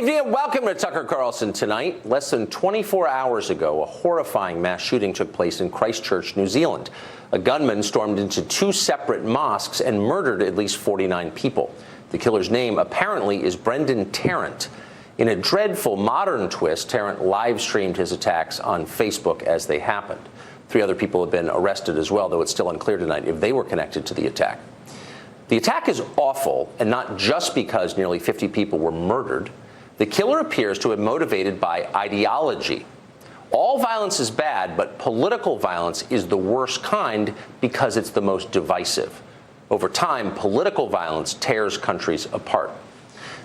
evening and welcome to Tucker Carlson Tonight. Less than 24 hours ago, a horrifying mass shooting took place in Christchurch, New Zealand. A gunman stormed into two separate mosques and murdered at least 49 people. The killer's name apparently is Brendan Tarrant. In a dreadful modern twist, Tarrant live-streamed his attacks on Facebook as they happened. 3 other people have been arrested as well, though it's still unclear tonight if they were connected to the attack. The attack is awful, and not just because nearly 50 people were murdered. The killer appears to have been motivated by ideology. All violence is bad, but political violence is the worst kind because it's the most divisive. Over time, political violence tears countries apart.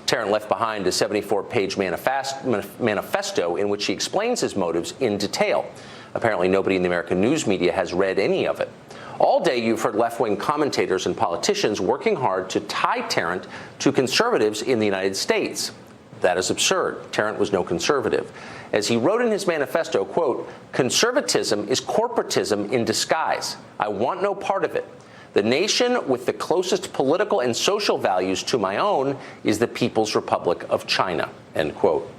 Tarrant left behind a 74-page manifesto in which he explains his motives in detail. Apparently, nobody in the American news media has read any of it. All day, you've heard left-wing commentators and politicians working hard to tie Tarrant to conservatives in the United States. That is absurd. Tarrant was no conservative. As he wrote in his manifesto, quote, "Conservatism is corporatism in disguise. I want no part of it. The nation with the closest political and social values to my own is the People's Republic of China," end quote.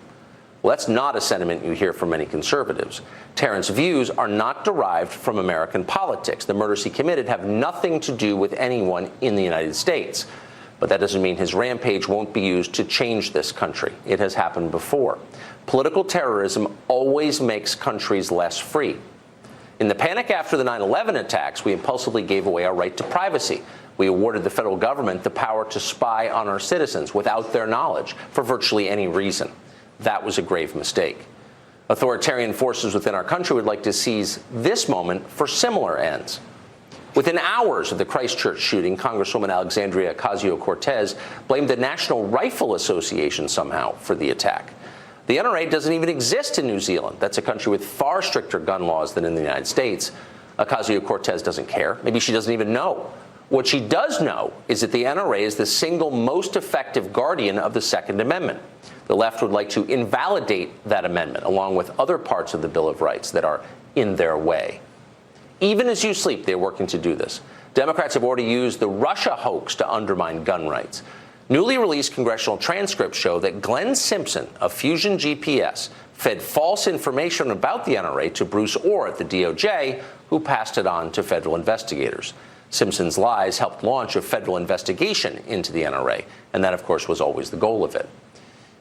Well, that's not a sentiment you hear from many conservatives. Tarrant's views are not derived from American politics. The murders he committed have nothing to do with anyone in the United States. But that doesn't mean his rampage won't be used to change this country. It has happened before. Political terrorism always makes countries less free. In the panic after the 9/11 attacks, we impulsively gave away our right to privacy. We awarded the federal government the power to spy on our citizens without their knowledge for virtually any reason. That was a grave mistake. Authoritarian forces within our country would like to seize this moment for similar ends. Within hours of the Christchurch shooting, Congresswoman Alexandria Ocasio-Cortez blamed the National Rifle Association somehow for the attack. The NRA doesn't even exist in New Zealand. That's a country with far stricter gun laws than in the United States. Ocasio-Cortez doesn't care. Maybe she doesn't even know. What she does know is that the NRA is the single most effective guardian of the Second Amendment. The left would like to invalidate that amendment, along with other parts of the Bill of Rights that are in their way. Even as you sleep, they're working to do this. Democrats have already used the Russia hoax to undermine gun rights. Newly released congressional transcripts show that Glenn Simpson of Fusion GPS fed false information about the NRA to Bruce Orr at the DOJ, who passed it on to federal investigators. Simpson's lies helped launch a federal investigation into the NRA, and that, of course, was always the goal of it.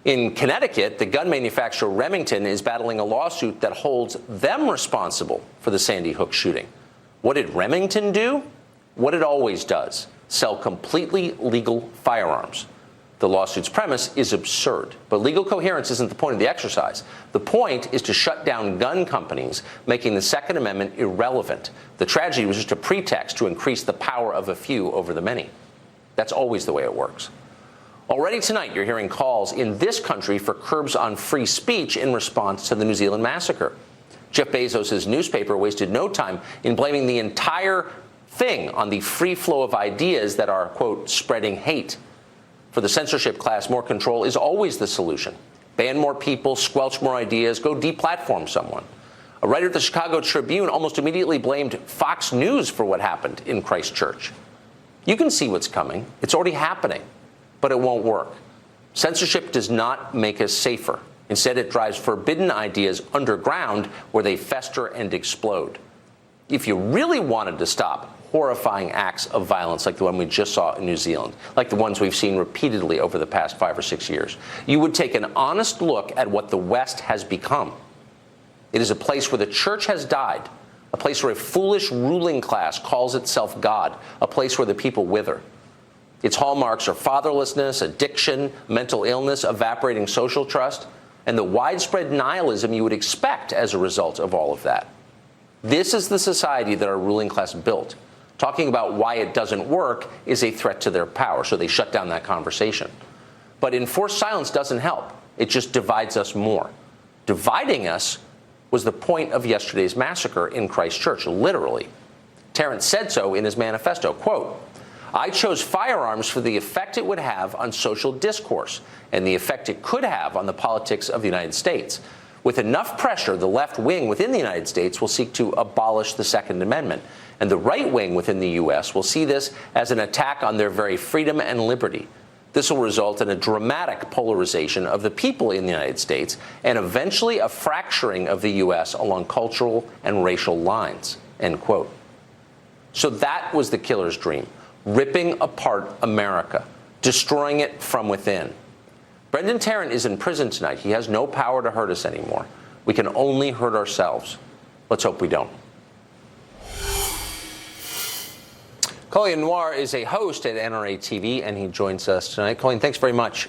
In Connecticut, the gun manufacturer Remington is battling a lawsuit that holds them responsible for the Sandy Hook shooting. What did Remington do? What it always does: sell completely legal firearms. The lawsuit's premise is absurd, but legal coherence isn't the point of the exercise. The point is to shut down gun companies, making the Second Amendment irrelevant. The tragedy was just a pretext to increase the power of a few over the many. That's always the way it works. Already tonight, you're hearing calls in this country for curbs on free speech in response to the New Zealand massacre. Jeff Bezos' newspaper wasted no time in blaming the entire thing on the free flow of ideas that are, quote, spreading hate. For the censorship class, more control is always the solution. Ban more people, squelch more ideas, go deplatform someone. A writer at the Chicago Tribune almost immediately blamed Fox News for what happened in Christchurch. You can see what's coming. It's already happening. But it won't work. Censorship does not make us safer. Instead, it drives forbidden ideas underground where they fester and explode. If you really wanted to stop horrifying acts of violence like the one we just saw in New Zealand, like the ones we've seen repeatedly over the past 5 or 6 years, you would take an honest look at what the West has become. It is a place where the church has died, a place where a foolish ruling class calls itself God, a place where the people wither. Its hallmarks are fatherlessness, addiction, mental illness, evaporating social trust, and the widespread nihilism you would expect as a result of all of that. This is the society that our ruling class built. Talking about why it doesn't work is a threat to their power, so they shut down that conversation. But enforced silence doesn't help. It just divides us more. Dividing us was the point of yesterday's massacre in Christchurch, literally. Tarrant said so in his manifesto, quote, "I chose firearms for the effect it would have on social discourse and the effect it could have on the politics of the United States. With enough pressure, the left wing within the United States will seek to abolish the Second Amendment, and the right wing within the U.S. will see this as an attack on their very freedom and liberty. This will result in a dramatic polarization of the people in the United States and eventually a fracturing of the U.S. along cultural and racial lines, end quote. So that was the killer's dream, ripping apart America, destroying it from within. Brendan Tarrant is in prison tonight. He has no power to hurt us anymore. We can only hurt ourselves. Let's hope we don't. Colleen Noir is a host at NRA TV, and he joins us tonight. Colleen, thanks very much